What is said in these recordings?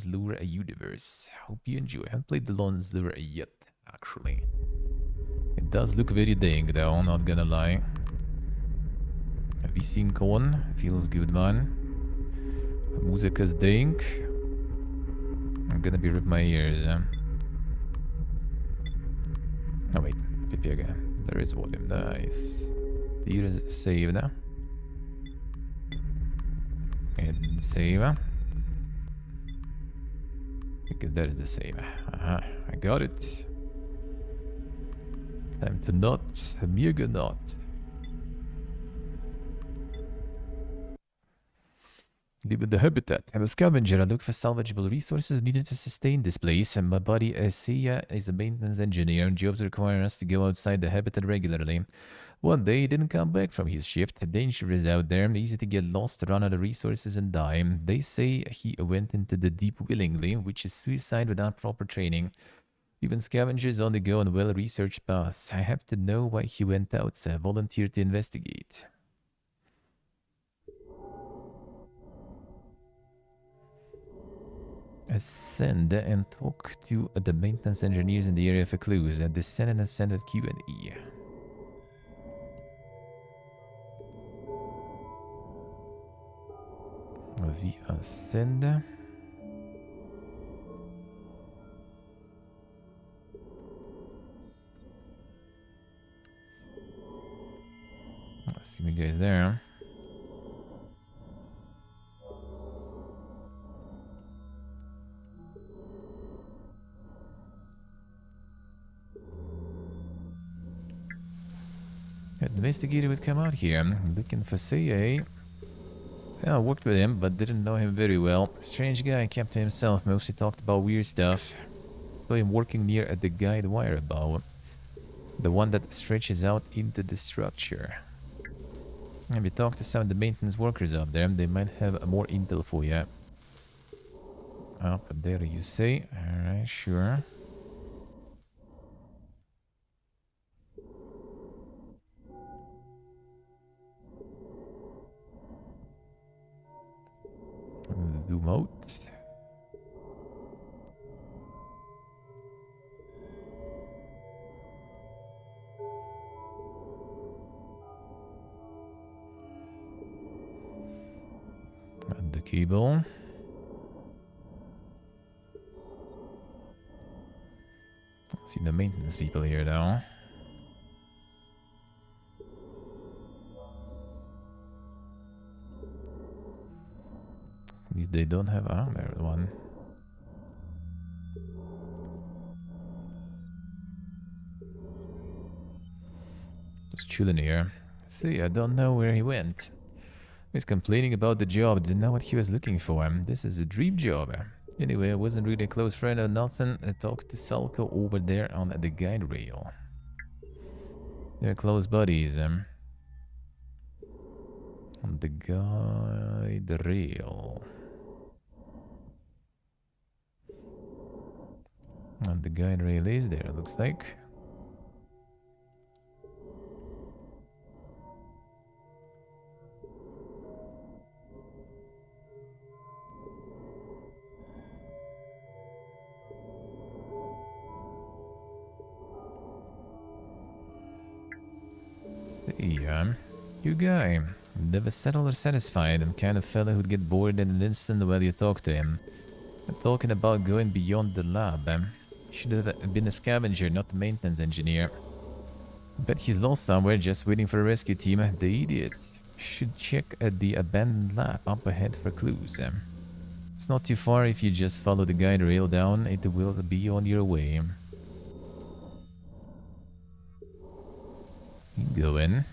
Dawn's Lure universe. Hope you enjoy. I haven't played the Dawn's Lure yet, actually. It does look very dang though, not gonna lie. Have you seen Con? Feels good, man. Music is dang. I'm gonna be ripping my ears. Oh wait, Pipiaga. There is volume, nice. Here is save now. And save. Okay, that is the save. I got it. Time to not MEGANAUT. Live in the habitat. I'm a scavenger. I look for salvageable resources needed to sustain this place. And my buddy Sia is a maintenance engineer. Jobs require us to go outside the habitat regularly. One day he didn't come back from his shift. The danger is out there. Easy to get lost, run out of resources, and die. They say he went into the deep willingly, which is suicide without proper training. Even scavengers only go on well-researched paths. I have to know why he went out, so I volunteered to investigate. Ascend and talk to the maintenance engineers in the area for clues. Descend and ascend at Q and E. We ascend. I see you guys there. Investigator would come out here, looking for CA. I worked with him, but didn't know him very well. Strange guy, kept to himself, mostly talked about weird stuff. Saw him working near at the guide wire above. The one that stretches out into the structure. If you talk to some of the maintenance workers up there, they might have more intel for you. Up there you say. Alright, sure. Zoom out. And the cable. See the maintenance people here now. These they don't have. Oh, there's one. Just chilling here. See, I don't know where he went. He's complaining about the job. Didn't know what he was looking for. This is a dream job. Anyway, I wasn't really a close friend or nothing. I talked to Salko over there on the guide rail. They're close buddies. On the guide rail. And the guide rail is there, looks like. Yeah, you guy. Never settled or satisfied. I'm kind of fella who'd get bored in an instant while you talk to him. I'm talking about going beyond the lab. Should have been a scavenger, not a maintenance engineer. Bet he's lost somewhere, just waiting for a rescue team. The idiot. Should check at the abandoned lab up ahead for clues. It's not too far if you just follow the guide rail down. It will be on your way. You go in.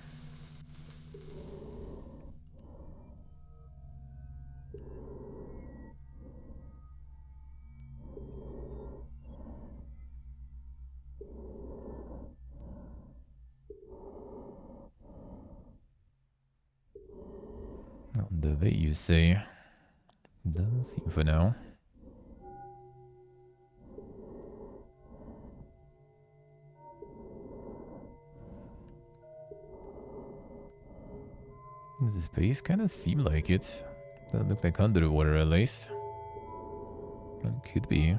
On the way, you say. Doesn't seem for now. The space kind of seemed like it. Doesn't look like underwater at least. Could be.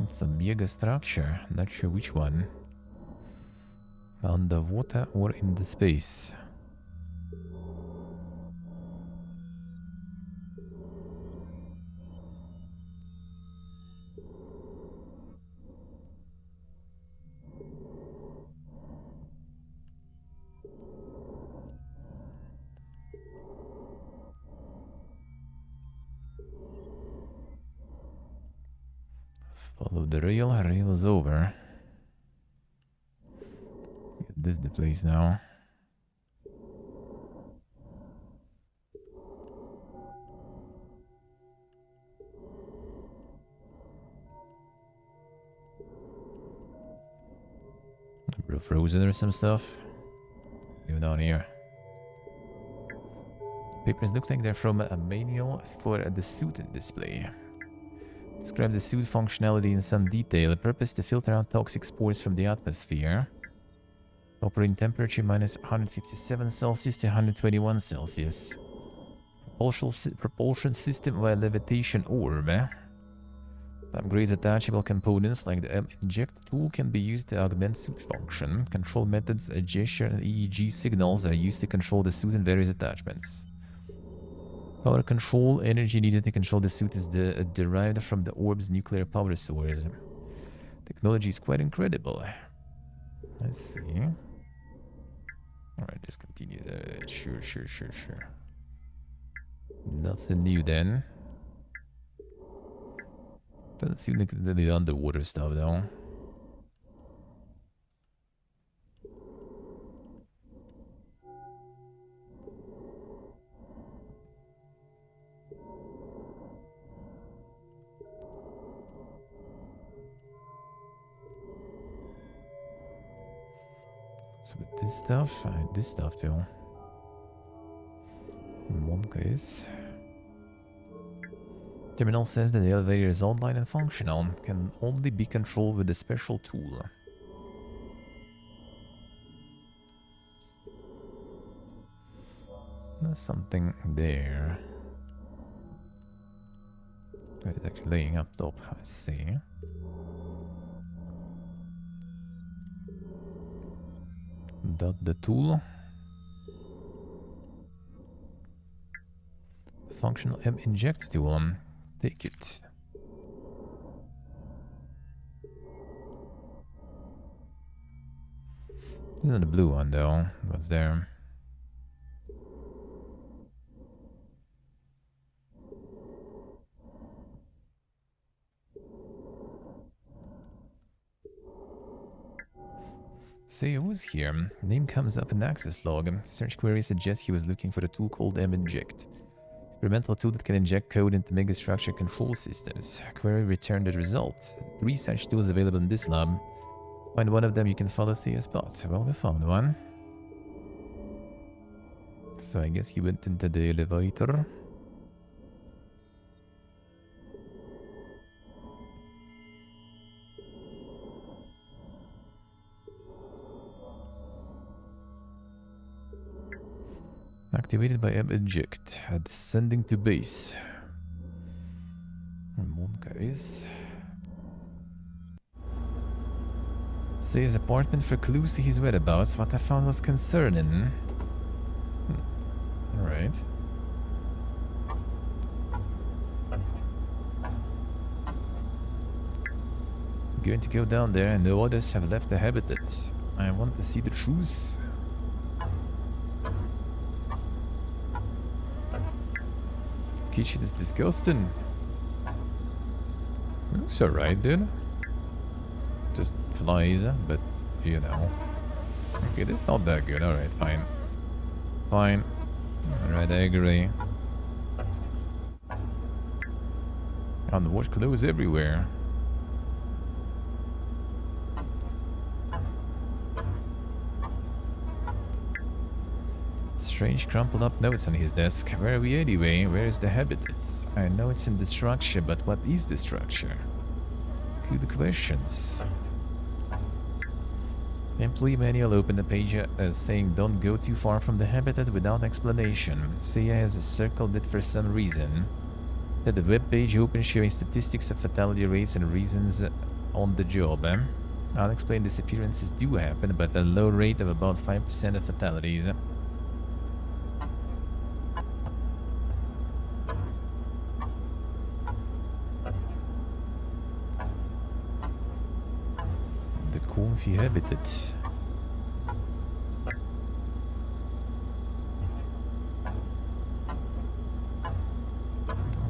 It's a mega structure. Not sure which one. Underwater or in the space. Follow the rail. Rail is over. This is the place now. Frozen or some stuff. Go down here. Papers look like they're from a manual for the suit display. Describe the suit functionality in some detail. The purpose to filter out toxic spores from the atmosphere. Operating temperature minus 157 Celsius to 121 Celsius. Propulsion system via levitation orb. Upgrades attachable components like the inject tool can be used to augment suit function. Control methods, a gesture, and EEG signals are used to control the suit and various attachments. Power control, energy needed to control the suit is derived from the orb's nuclear power source. Technology is quite incredible. Let's see. Alright, just continue. Sure. Nothing new then. Doesn't seem like the underwater stuff though. So with this stuff too. In one case. Terminal says that the elevator is online and functional, can only be controlled with a special tool. There's something there. It's actually laying up top, I see. The tool. Functional M inject tool. Take it. This isn't the blue one though. What's there? Say who was here? Name comes up in the access log. Search query suggests he was looking for a tool called M-Inject. Experimental tool that can inject code into megastructure control systems. Query returned the result. 3 such tools available in this lab. Find one of them, you can follow to your spot. Well, we found one. So I guess he went into the elevator. Activated by M-Inject. Descending to base. Monka is. See his apartment for clues to his whereabouts. What I found was concerning. Alright. Going to go down there and no others have left the habitat. I want to see the truth. Kitchen is disgusting. Looks alright, dude. Just flies, but you know. Okay, that's not that good. Alright, fine. Fine. Alright, I agree. And the wash clothes everywhere. Let's Strange crumpled up notes on his desk. Where are we anyway? Where is the habitat? I know it's in the structure, but what is the structure? Good questions. Employee manual opened the page saying don't go too far from the habitat without explanation. Seiya has circled it for some reason. That the web page open showing statistics of fatality rates and reasons on the job. Unexplained disappearances do happen, but at a low rate of about 5% of fatalities. The comfy habitat.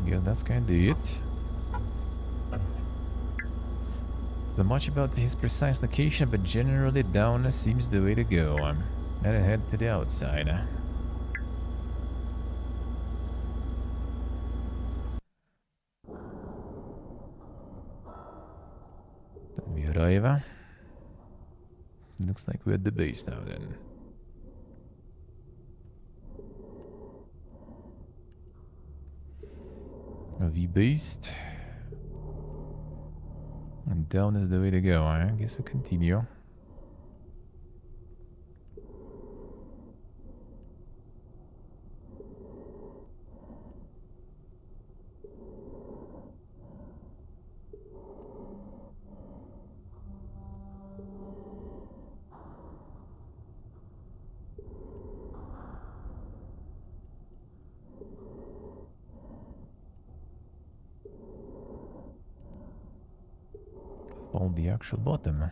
Yeah, that's kinda it. Not much about his precise location, but generally down seems the way to go. Better head to the outside. Then we arrive. Looks like we're at the base now then. We based. And down is the way to go. I guess we continue. On the actual bottom.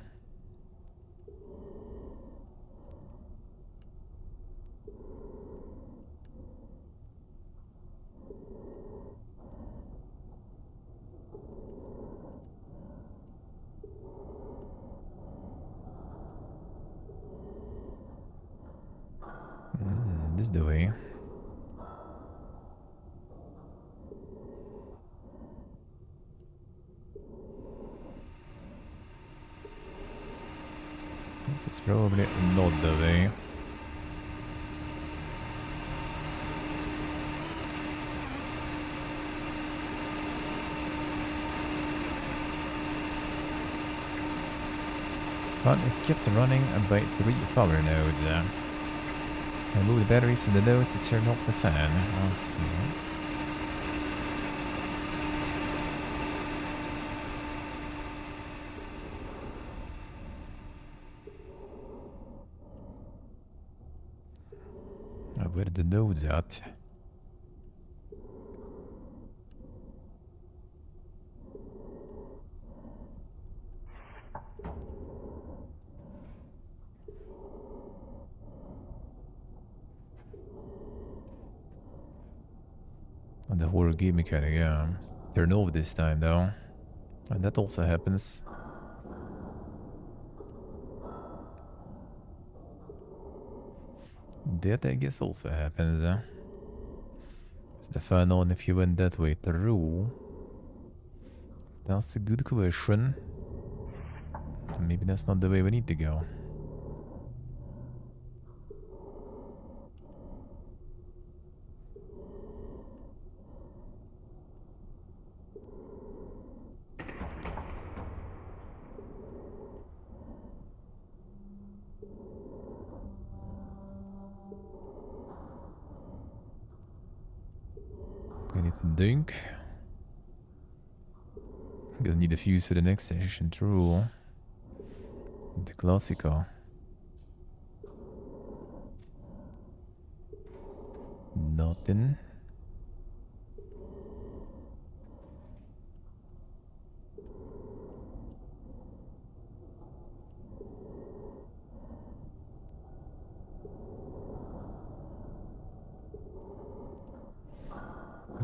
This is the way. This is probably not the way. But it's kept running by 3 power nodes. I move the batteries from the nodes to turn off the fan. I'll see. Where are the nodes at? On the horror game mechanic, yeah. Turn off this time though. And that also happens. That I guess also happens. Is the fan on if you went that way through? That's a good question. Maybe that's not the way we need to go. We need to dunk. Gonna need a fuse for the next session, true. The Classico. Nothing.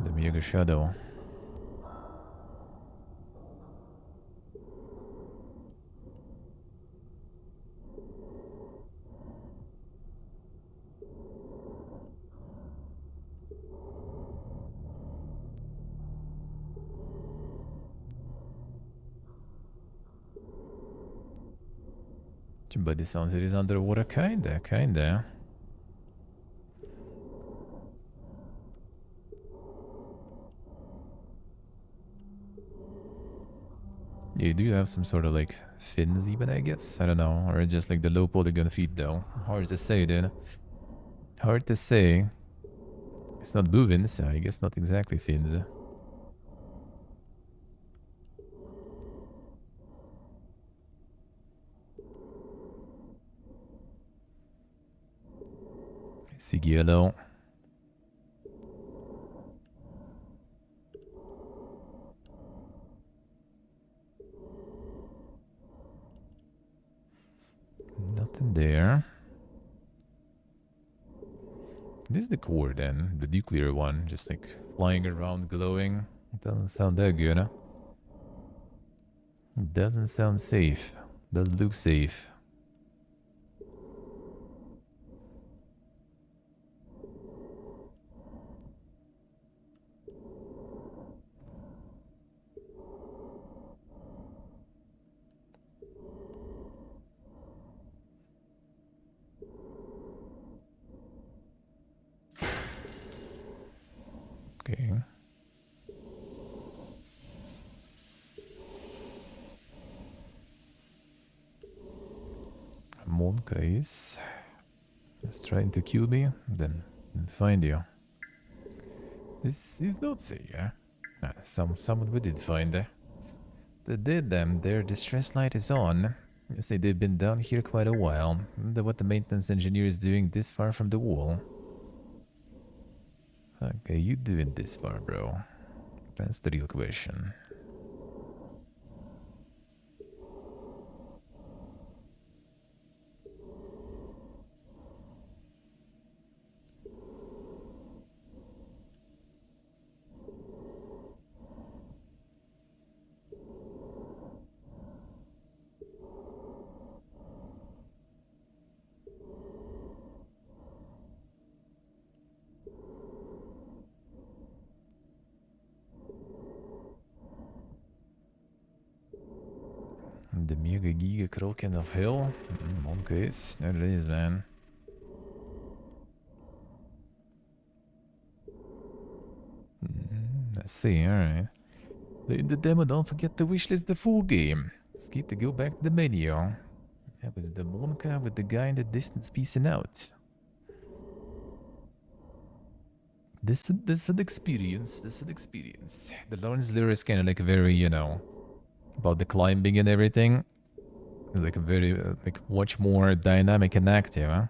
The Mega Shadow. But it sounds it is underwater, kinda. Yeah, you do have some sort of like fins even, I guess. I don't know. Or just like the low polygon feet though. Hard to say, dude. Hard to say. It's not moving, so I guess not exactly fins. Sigillo. Nothing there. This is the core then, the nuclear one, just like flying around glowing. It doesn't sound that good, huh? It doesn't sound safe. Doesn't look safe. Okay. Monka is trying to kill me, then find you. This is not say, yeah? Someone we did find. They did them. Their distress light is on. You say they've been down here quite a while. Wonder what the maintenance engineer is doing this far from the wall. Okay, you doing this far, bro? That's the real question. The Mega Giga Kraken of Hell? Okay, there it is, man. I see, alright. In the demo, don't forget to wishlist the full game. Skip to go back to the menu. That was the Monka with the guy in the distance piecing out. This is an experience. This is an experience. The Lawrence Lure is kind of like very, you know, about the climbing and everything. It's like a very, like much more dynamic and active, huh?